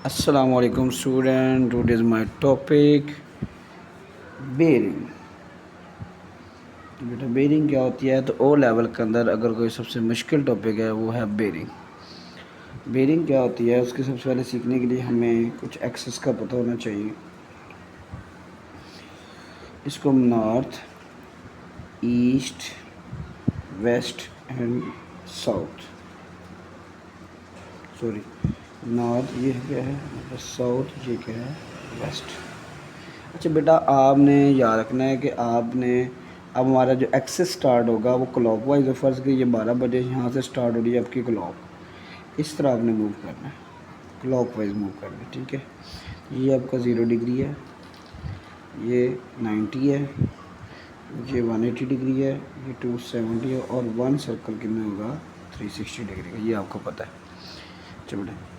Assalamualaikum student, today is my topic bearing. बेटा bearing क्या होती है? तो ओ लेवल के अंदर अगर कोई सबसे मुश्किल टॉपिक है वो है बेरिंग। बेरिंग क्या होती है उसके सबसे पहले सीखने के लिए हमें कुछ एक्सिस का पता होना चाहिए। इसको हम north, east, west and south, sorry north ये क्या है, साउथ ये क्या है, वेस्ट। अच्छा बेटा आपने याद रखना है कि आपने अब हमारा जो एक्सेस स्टार्ट होगा वो क्लॉकवाइज, फ़र्ज़ कि ये 12 बजे यहाँ से स्टार्ट हो रही है आपकी क्लॉक, इस तरह आपने मूव करना है, क्लॉकवाइज मूव करना है। ठीक है, ये आपका 0 डिग्री है, ये 90 है, ये 180 डिग्री है, ये 270 है और 1 सर्कल कितना होगा 360 डिग्री का, ये आपको पता है। चलो बेटा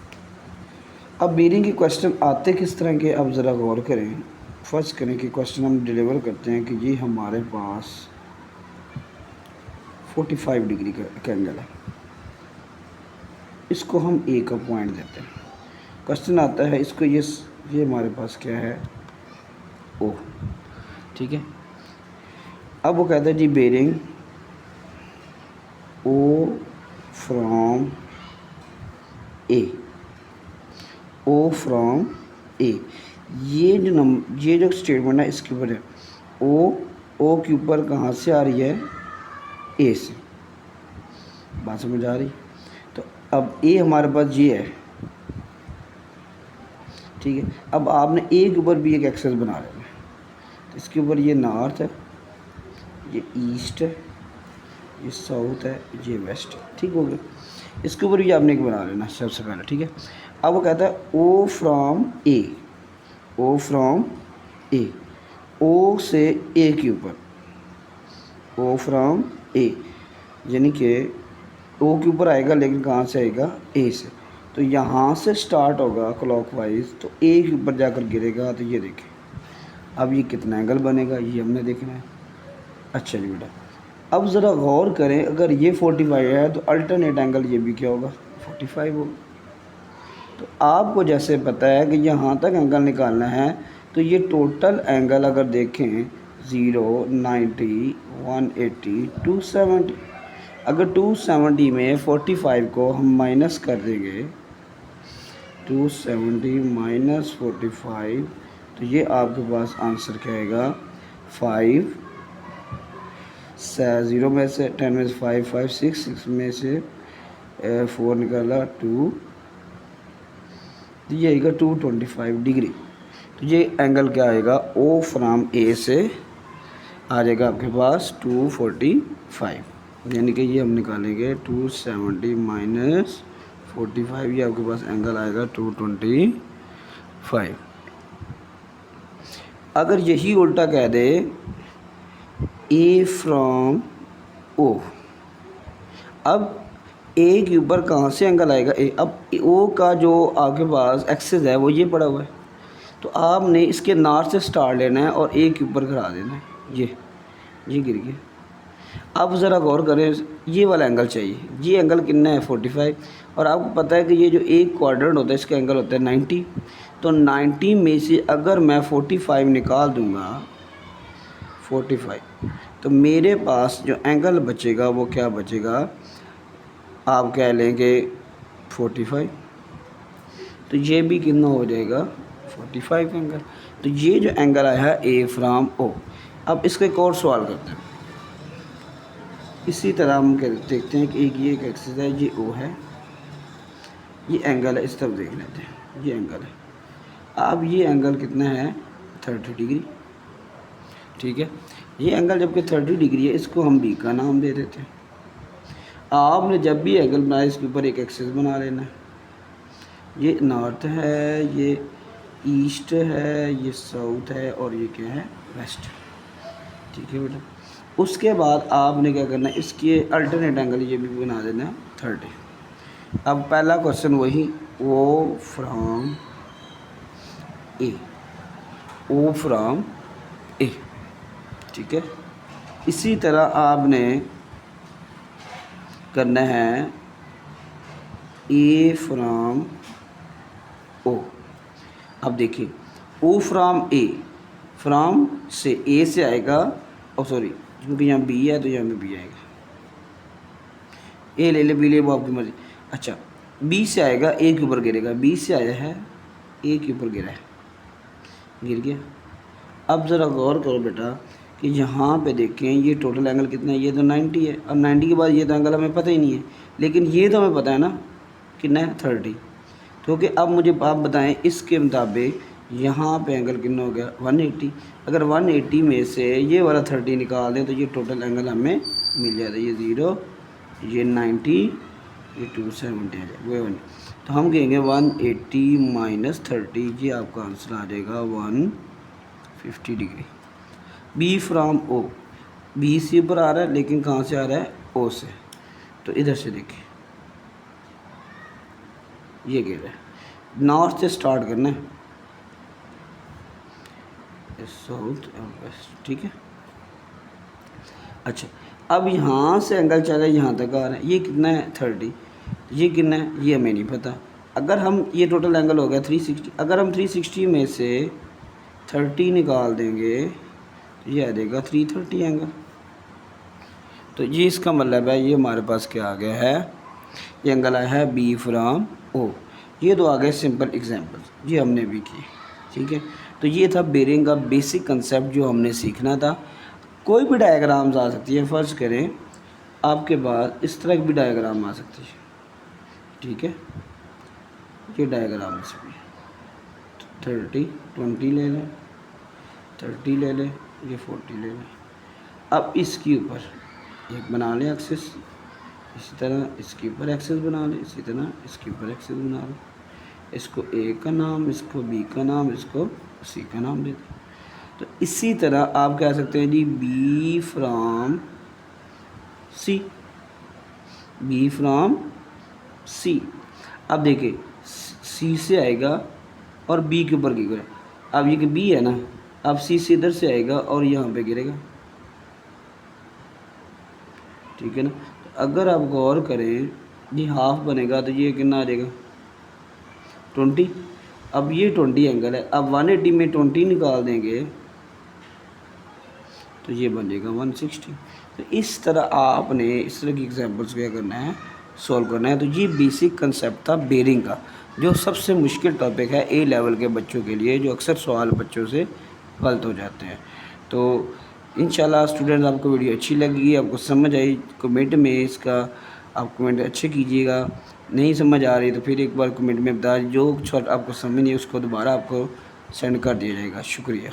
अब बेरिंग के क्वेश्चन आते किस तरह के अब ज़रा गौर करें। फ़र्ज़ करें कि क्वेश्चन हम डिलीवर करते हैं कि ये हमारे पास 45 डिग्री का एंगल है, इसको हम ए का पॉइंट देते हैं। क्वेश्चन आता है इसको ये हमारे पास क्या है, ओ। ठीक है, अब वो कहता है जी bearing O from A, O from A. ये जो स्टेटमेंट है इसके ऊपर है, ओ के ऊपर कहाँ से आ रही है, ए से। बात समझ आ रही? तो अब ए हमारे पास ये है। ठीक है, अब आपने ए के ऊपर भी एक एक्सेस बना लेना है। तो इसके ऊपर ये नॉर्थ है, ये ईस्ट है, ये साउथ है, ये वेस्ट है। ठीक हो गया, इसके ऊपर भी आपने एक बना लेना सबसे पहले। ठीक है, अब वो कहता है ओ from A, O from A, ओ से ए के ऊपर, ओ फ्रॉम ए, यानी कि ओ के ऊपर आएगा लेकिन कहाँ से आएगा, ए से। तो यहाँ से स्टार्ट होगा क्लॉकवाइज, तो ए के ऊपर जाकर गिरेगा। तो ये देखें अब ये कितना एंगल बनेगा ये हमने देखना है। अच्छा जी बेटा अब ज़रा गौर करें, अगर ये 45 है तो अल्टरनेट एंगल ये भी क्या होगा, 45 होगा। तो आपको जैसे पता है कि यहाँ तक एंगल निकालना है, तो ये टोटल एंगल अगर देखें 0, 90, 180, 270। अगर 270 में 45 को हम माइनस कर देंगे, 270 माइनस 45, तो ये आपके पास आंसर क्या आएगा, 5, 0 में से 10 में से 5, 5, 6 में से 4 निकाला 2, तो ये आएगा 225 डिग्री। तो ये एंगल क्या आएगा, ओ फ्राम ए से आ जाएगा आपके पास 245, यानी कि ये हम निकालेंगे 270 माइनस 45, ये आपके पास एंगल आएगा 225। अगर यही उल्टा कह दे ए फ्रॉम ओ, अब ए के ऊपर कहाँ से एंगल आएगा, ए। अब ओ का जो आपके पास एक्सेस है वो ये पड़ा हुआ है, तो आपने इसके नॉर्थ से स्टार्ट लेना है और ए के ऊपर करा देना है, ये गिर गया। अब ज़रा गौर करें, ये वाला एंगल चाहिए, ये एंगल कितना है 45, और आपको पता है कि ये जो एक क्वाड्रेंट होता है इसका एंगल होता है 90। तो 90 में से अगर मैं 45 निकाल दूंगा, 45, तो मेरे पास जो एंगल बचेगा वो क्या बचेगा, आप कह लेंगे 45। तो ये भी कितना हो जाएगा 45 एंगल। तो ये जो एंगल आया है ए फ्राम ओ। अब इसका एक और सवाल करते हैं, इसी तरह हम देखते हैं कि ये एक एक्सिस है, ये ओ है, ये एंगल है, इस तरफ देख लेते हैं, ये एंगल है। अब ये एंगल कितना है 30 डिग्री। ठीक है, ये एंगल जबकि 30 डिग्री है, इसको हम बी का नाम दे देते हैं। आपने जब भी एंगल बनाया इसके ऊपर एक एक्सिस बना लेना है, ये नॉर्थ है, ये ईस्ट है, ये साउथ है और ये क्या है वेस्ट। ठीक है बेटा, उसके बाद आपने क्या करना है, इसके अल्टरनेट एंगल ये भी बना देना है 30। अब पहला क्वेश्चन वही, ओ फ्रॉम ए, ओ फ्रॉम ए। ठीक है, इसी तरह आपने करना है ए फ्रॉम ओ। अब देखिए ओ फ्राम ए, फ्राम से ए से आएगा, और सॉरी क्योंकि यहाँ बी है तो यहाँ पे बी आएगा, ए ले ले बी ले, वो आपकी मर्जी। अच्छा बी से आएगा ए के ऊपर गिरेगा, बी से आया है ए के ऊपर गिरा है, गिर गया। अब ज़रा गौर करो बेटा कि यहाँ पे देखें ये टोटल एंगल कितना है, ये तो 90 है। अब 90 के बाद ये तो एंगल हमें पता ही नहीं है, लेकिन ये तो हमें पता है ना कितना है 30। तो कि अब मुझे आप बताएं इसके मुताबिक यहाँ पे एंगल कितना हो गया 180। अगर 180 में से ये वाला 30 निकाल दें तो ये टोटल एंगल हमें मिल जाता है, ये 0, ये 90, ये 270 आ जाएगा, वो 1। तो हम कहेंगे 180 माइनस 30, ये आपका आंसर आ जाएगा 150 degree. B from O, B से ऊपर आ रहा है लेकिन कहाँ से आ रहा है, ओ से। तो इधर से देखिए ये गिर रहा है, नॉर्थ से स्टार्ट करना है, साउथ और वेस्ट, ठीक है। अच्छा अब यहाँ से एंगल चला यहाँ तक आ रहा है, ये कितना है 30, ये कितना है ये हमें नहीं पता। अगर हम ये टोटल एंगल हो गया 360, अगर हम 360 में से 30 निकाल देंगे तो ये आ जाएगा 330 एंगल। तो ये इसका मतलब है ये हमारे पास क्या आ गया है, ये एंगल आया है बी फ्राम ओ। ये तो आ गए सिंपल एग्जांपल, ये हमने भी किए, ठीक है। तो ये था बेरिंग का बेसिक कंसेप्ट जो हमने सीखना था। कोई भी डायग्राम्स आ सकती है, फ़र्ज़ करें आपके पास इस तरह की भी डायग्राम आ सकती है, ठीक है। ये डायग्राम इसमें 30 20 ले लें, 30 ले लें, ये 40 ले लें। अब इसके ऊपर एक बना लें एक्सिस, इसी तरह इसके ऊपर एक्सिस बना लें, इसी तरह इसके ऊपर एक्सिस बना लें। इसको ए का नाम, इसको बी का नाम, इसको सी का नाम दे दें। तो इसी तरह आप कह सकते हैं जी B from C, B from C. अब देखिए सी से आएगा और बी के ऊपर गिरेगा। अब ये कि बी है ना, अब सी से इधर से आएगा और यहाँ पे गिरेगा, ठीक है ना। तो अगर आप गौर करें ये हाफ बनेगा तो ये कितना आ जाएगा 20। अब ये 20 एंगल है, अब 180 में 20 निकाल देंगे तो ये बन जाएगा 160। तो इस तरह आपने इस तरह की एग्जांपल्स क्या करना है, सॉल्व करना है। तो ये बेसिक कंसेप्ट था बेरिंग का, जो सबसे मुश्किल टॉपिक है ए लेवल के बच्चों के लिए, जो अक्सर सवाल बच्चों से गलत हो जाते हैं। तो इंशाल्लाह स्टूडेंट्स आपको वीडियो अच्छी लगी, आपको समझ आई, कमेंट में इसका आप कमेंट अच्छे कीजिएगा। नहीं समझ आ रही तो फिर एक बार कमेंट में बता, जो शॉर्ट आपको समझ नहीं है उसको दोबारा आपको सेंड कर दिया जाएगा। शुक्रिया।